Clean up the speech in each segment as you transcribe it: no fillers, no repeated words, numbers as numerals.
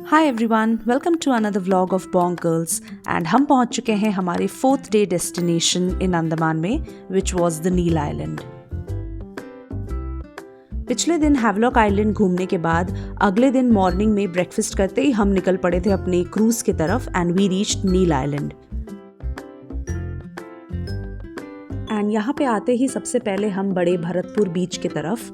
Hi everyone, welcome to another vlog of Bong girls. And हम पहुंच चुके हैं हमारे 4th day destination in Andaman में, which was the Neil island. पिछले दिन हैवलॉक आइलैंड घूमने के बाद अगले दिन मॉर्निंग में ब्रेकफास्ट करते ही हम निकल पड़े थे अपने क्रूज की तरफ and we reached Neil island. And यहाँ पे आते ही सबसे पहले हम बड़े भरतपुर बीच की तरफ।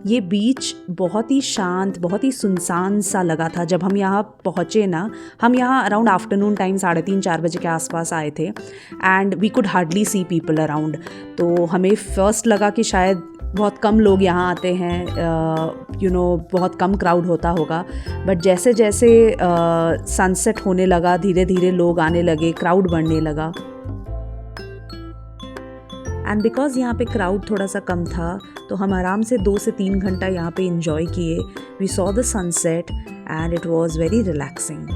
ये बीच बहुत ही शांत, बहुत ही सुनसान सा लगा था जब हम यहाँ पहुँचे ना। हम यहाँ अराउंड आफ्टरनून टाइम 3:30-4 बजे के आसपास आए थे and we could hardly see people around. तो हमें फर्स्ट लगा कि शायद बहुत कम लोग यहाँ आते हैं, बहुत कम क्राउड होता होगा। बट जैसे जैसे सनसेट होने लगा, धीरे धीरे लोग आने लगे, क्राउड बढ़ने लगा। एंड बिकॉज यहाँ पे क्राउड थोड़ा सा कम था तो हम आराम से 2 से 3 घंटा यहाँ पे इंजॉय किए। We saw the sunset and it was very relaxing.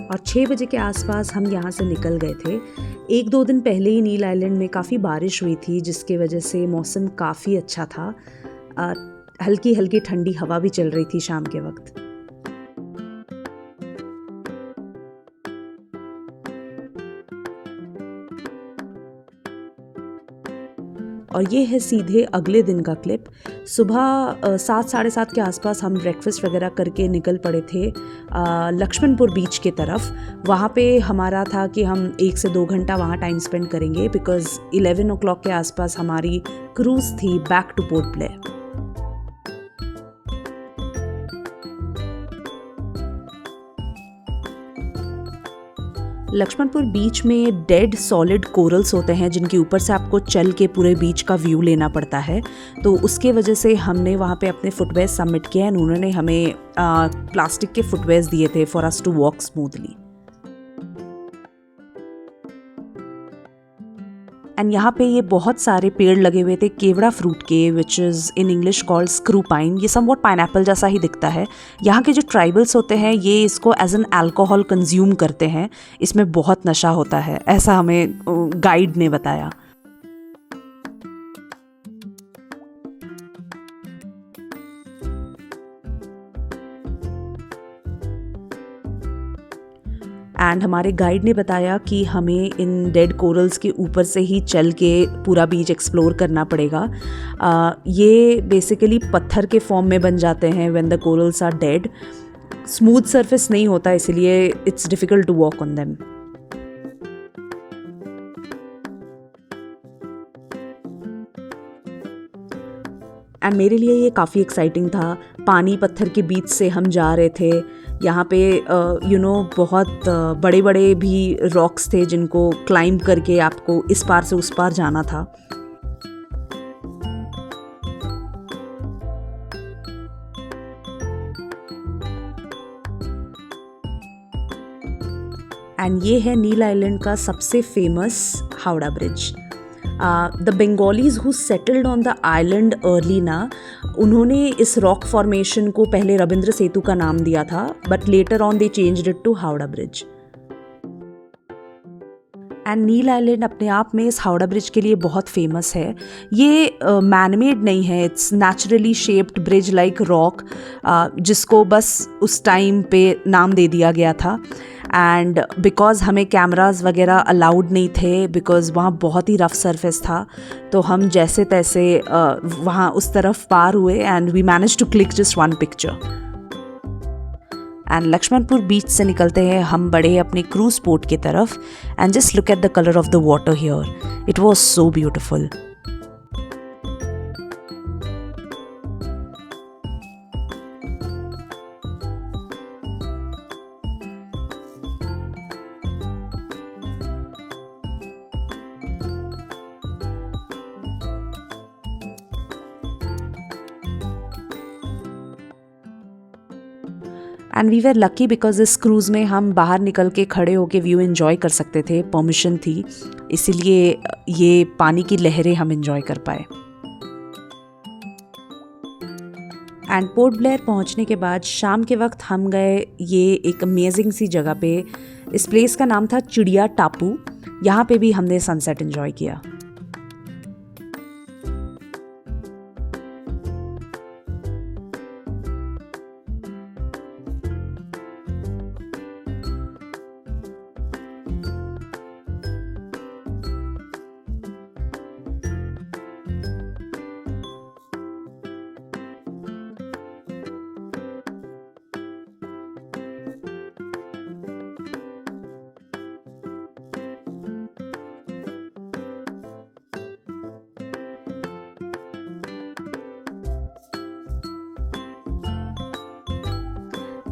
और 6 बजे के आसपास हम यहाँ से निकल गए थे। 1-2 दिन पहले ही नील आइलैंड में काफ़ी बारिश हुई थी, जिसके वजह से मौसम काफ़ी अच्छा था। हल्की हल्की ठंडी हवा भी चल रही थी शाम के वक्त। और ये है सीधे अगले दिन का क्लिप। सुबह 7-7:30 के आसपास हम ब्रेकफास्ट वगैरह करके निकल पड़े थे लक्ष्मणपुर बीच के तरफ। वहाँ पे हमारा था कि हम 1 से 2 घंटा वहाँ टाइम स्पेंड करेंगे बिकॉज़ 11 o'clock के आसपास हमारी क्रूज़ थी back to Port Blair. Laxmanpur beach में डेड सॉलिड कोरल्स होते हैं जिनके ऊपर से आपको चल के पूरे बीच का व्यू लेना पड़ता है। तो उसके वजह से हमने वहाँ पे अपने फुटवेयर सबमिट किए एंड उन्होंने हमें प्लास्टिक के फुटवेयर्स दिए थे for us to walk smoothly. And यहाँ पे ये बहुत सारे पेड़ लगे हुए थे केवड़ा फ्रूट के, which is in English called screw pine. ये समवॉट पाइनएप्पल जैसा ही दिखता है। यहाँ के जो ट्राइबल्स होते हैं ये इसको एज एन अल्कोहल कंज्यूम करते हैं। इसमें बहुत नशा होता है, ऐसा हमें गाइड ने बताया। एंड हमारे गाइड ने बताया कि हमें इन डेड कोरल्स के ऊपर से ही चल के पूरा बीच एक्सप्लोर करना पड़ेगा। ये बेसिकली पत्थर के फॉर्म में बन जाते हैं when the corals are dead. Smooth surface नहीं होता, इसलिए it's difficult to walk on them. And मेरे लिए ये काफ़ी एक्साइटिंग था। पानी पत्थर के बीच से हम जा रहे थे। यहाँ पे बहुत बड़े बड़े भी रॉक्स थे जिनको क्लाइंब करके आपको इस पार से उस पार जाना था। एंड ये है नील आइलैंड का सबसे famous Howrah bridge. The Bengalis who settled on the island early ना, उन्होंने इस रॉक फॉर्मेशन को पहले रविंद्र सेतु का नाम दिया था, but later on they changed it to Howrah bridge. And Neil island अपने आप में इस हावड़ा ब्रिज के लिए बहुत फेमस है। ये मैनमेड नहीं है, it's naturally shaped bridge like rock, जिसको बस उस टाइम पे नाम दे दिया गया था। एंड बिकॉज हमें कैमरास वगैरह अलाउड नहीं थे, बिकॉज वहाँ बहुत ही रफ सरफेस था, तो हम जैसे तैसे वहाँ उस तरफ पार हुए and we manage to click just 1 picture. And Laxmanpur beach से निकलते हैं हम बढ़े अपने क्रूज पोर्ट की तरफ। And just look at the colour of the water here, it was so beautiful. And we were lucky because इस क्रूज़ में हम बाहर निकल के खड़े होके व्यू एंजॉय कर सकते थे, परमिशन थी, इसीलिए ये पानी की लहरें हम एंजॉय कर पाए। एंड पोर्ट ब्लेयर पहुंचने के बाद शाम के वक्त हम गए ये एक अमेजिंग सी जगह पे। इस प्लेस का नाम था चिड़िया टापू। यहाँ पे भी हमने सनसेट एंजॉय किया।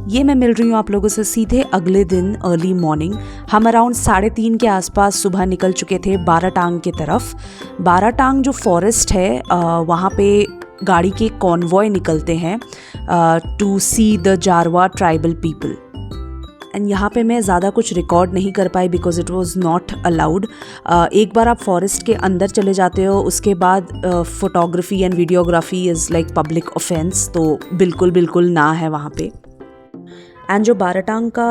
ये मैं मिल रही हूँ आप लोगों से सीधे अगले दिन अर्ली मॉर्निंग। हम अराउंड 3:30 के आसपास सुबह निकल चुके थे बाराटांग की तरफ। बाराटांग जो फॉरेस्ट है वहाँ पे गाड़ी के कॉन्वॉय निकलते हैं to see the Jarawa tribal people. And यहाँ पे मैं ज़्यादा कुछ रिकॉर्ड नहीं कर पाई because it was not allowed. एक बार आप फॉरेस्ट के अंदर चले जाते हो उसके बाद photography and videography is like public offence, तो बिल्कुल ना है वहाँ पे। एंड जो बाराटांग का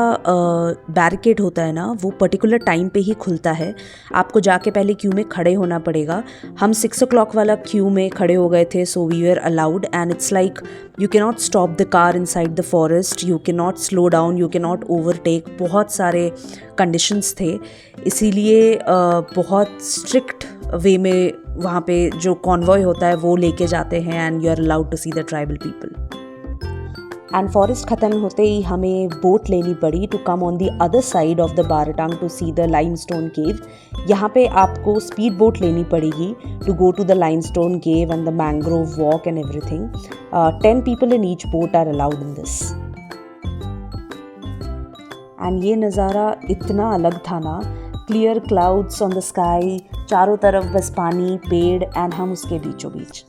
बैरिकेड होता है ना वो पर्टिकुलर टाइम पे ही खुलता है। आपको जाके पहले क्यू में खड़े होना पड़ेगा। हम 6 o'clock वाला क्यू में खड़े हो गए थे, so we were allowed. And it's like you can not stop the car inside the forest, you can not slow down, you can not overtake. बहुत सारे कंडीशंस थे, इसीलिए बहुत स्ट्रिक्ट वे में वहाँ पे जो कॉन्वॉय होता है वो लेके जाते हैं and you are allowed to see the tribal people. And forest ख़त्म होते ही हमें बोट लेनी पड़ी to come on the other side of the Baratang to see the limestone cave. यहाँ पे आपको स्पीड बोट लेनी पड़ेगी to go to the limestone cave and the mangrove walk and everything. 10 people in each boat are allowed in this। And ये नज़ारा इतना अलग था ना, clear clouds on the sky, चारों तरफ बस पानी, पेड़ एंड हम उसके बीचों बीच।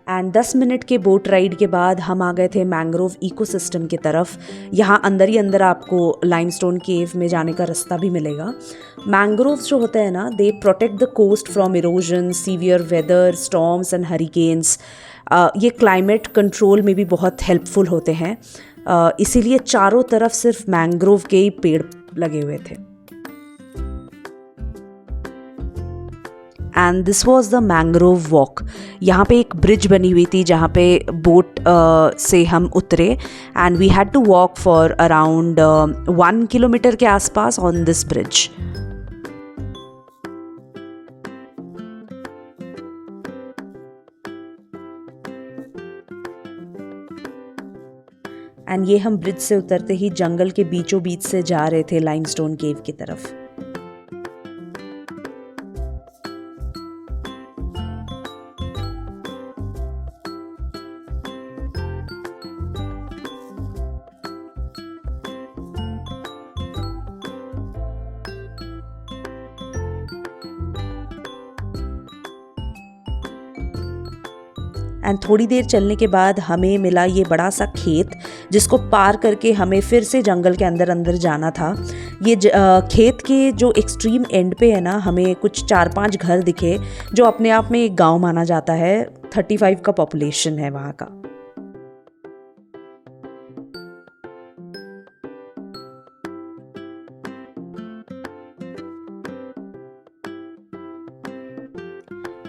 एंड 10 मिनट के बोट राइड के बाद हम आ गए थे मैंग्रोव इकोसिस्टम की तरफ। यहाँ अंदर ही अंदर आपको लाइमस्टोन केव में जाने का रास्ता भी मिलेगा। मैंग्रोव्स जो होते हैं ना, they protect the coast from erosion, severe weather, storms and hurricanes. ये क्लाइमेट कंट्रोल में भी बहुत हेल्पफुल होते हैं, इसीलिए चारों तरफ सिर्फ मैंग्रोव के ही पेड़ लगे हुए थे। And this was the mangrove walk. यहाँ पे एक ब्रिज बनी हुई थी जहाँ पे बोट से हम उतरे and we had to walk for around 1 kilometer के आसपास ऑन दिस ब्रिज। एंड ये हम ब्रिज से उतरते ही जंगल के बीचों बीच से जा रहे थे लाइमस्टोन केव की तरफ। एंड थोड़ी देर चलने के बाद हमें मिला ये बड़ा सा खेत, जिसको पार करके हमें फिर से जंगल के अंदर अंदर जाना था। ये खेत के जो एक्सट्रीम एंड पे है ना, हमें कुछ 4-5 घर दिखे जो अपने आप में एक गांव माना जाता है। 35 का पॉपुलेशन है वहाँ का।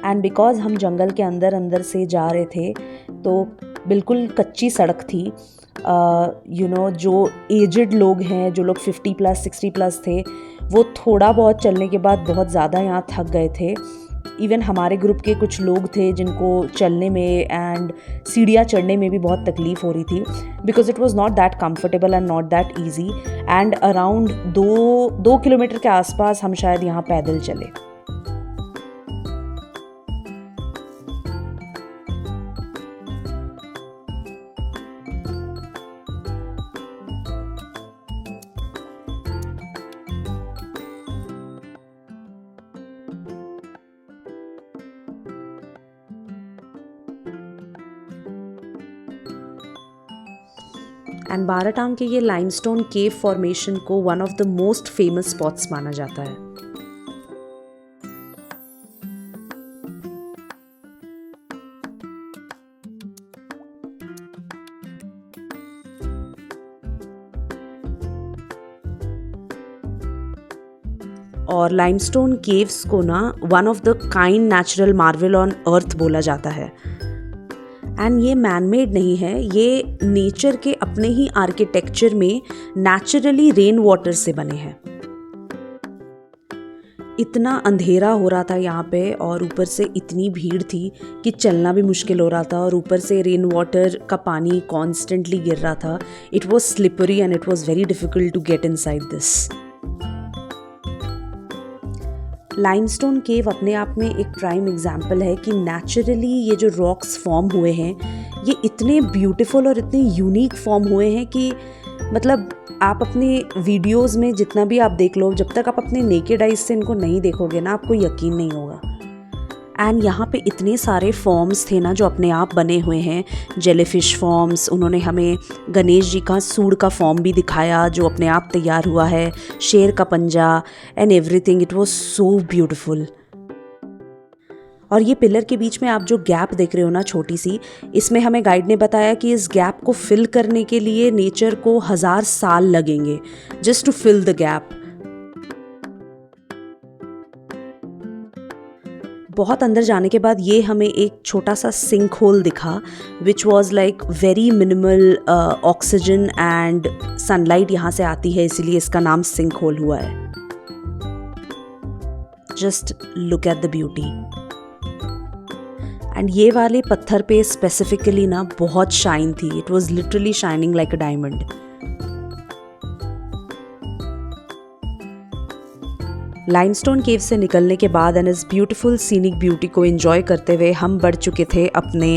एंड बिकॉज हम जंगल के अंदर अंदर से जा रहे थे तो बिल्कुल कच्ची सड़क थी। जो एजड लोग हैं, जो लोग 50+ 60+ थे, वो थोड़ा बहुत चलने के बाद बहुत ज़्यादा यहाँ थक गए थे। इवन हमारे ग्रुप के कुछ लोग थे जिनको चलने में एंड सीढ़ियाँ चढ़ने में भी बहुत तकलीफ़ हो रही थी because it was not that comfortable and not that easy. And around 2 kilometre के आसपास हम शायद यहाँ पैदल चले। एंड बाराटांग के ये लाइमस्टोन केव फॉर्मेशन को one of the most famous spots माना जाता है। और लाइमस्टोन केव्स को ना one of the kind natural Marvel on earth बोला जाता है। एंड ये मैनमेड नहीं है, ये नेचर के अपने ही आर्किटेक्चर में नेचुरली रेन वाटर से बने हैं। इतना अंधेरा हो रहा था यहाँ पे और ऊपर से इतनी भीड़ थी कि चलना भी मुश्किल हो रहा था, और ऊपर से रेन वाटर का पानी कॉन्स्टेंटली गिर रहा था। It was slippery and it was very difficult to get inside this. Limestone cave अपने आप में एक प्राइम एग्जाम्पल है कि नेचुरली ये जो रॉक्स फॉर्म हुए हैं ये इतने ब्यूटीफुल और इतने यूनिक फॉर्म हुए हैं कि मतलब आप अपने वीडियोस में जितना भी आप देख लो, जब तक आप अपने नेकेड आइज से इनको नहीं देखोगे ना, आपको यकीन नहीं होगा। एंड यहाँ पे इतने सारे फॉर्म्स थे ना जो अपने आप बने हुए हैं, जेलीफिश फॉर्म्स। उन्होंने हमें गणेश जी का सूंड का फॉर्म भी दिखाया जो अपने आप तैयार हुआ है, शेर का पंजा and everything. It was so beautiful. और ये पिलर के बीच में आप जो गैप देख रहे हो ना, छोटी सी, इसमें हमें गाइड ने बताया कि इस गैप को फिल करने के लिए नेचर को 1000 साल लगेंगे just to fill the gap. बहुत अंदर जाने के बाद ये हमें एक छोटा सा सिंक होल दिखा, which was like very minimal oxygen and sunlight यहाँ से आती है, इसीलिए इसका नाम सिंक होल हुआ है। Just look at the beauty. And ये वाले पत्थर पे स्पेसिफिकली ना बहुत शाइन थी। It was literally shining like a diamond. Limestone केव से निकलने के बाद एंड इस ब्यूटीफुल सीनिक ब्यूटी को एंजॉय करते हुए हम बढ़ चुके थे अपने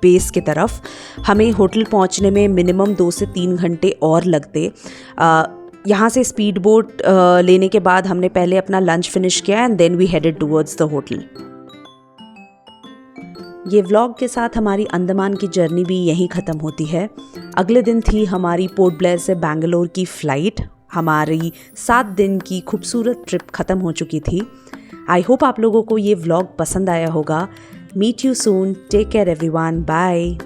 बेस की तरफ। हमें होटल पहुंचने में मिनिमम 2 से 3 घंटे और लगते। यहाँ से स्पीड बोट लेने के बाद हमने पहले अपना लंच फिनिश किया and then we headed towards the hotel. ये व्लॉग के साथ हमारी अंडमान की जर्नी भी यहीं ख़त्म होती है। अगले दिन थी हमारी पोर्ट ब्लेयर से बैंगलोर की फ़्लाइट। हमारी 7 दिन की खूबसूरत ट्रिप ख़त्म हो चुकी थी। आई होप आप लोगों को ये व्लॉग पसंद आया होगा। Meet you soon, take care everyone, bye.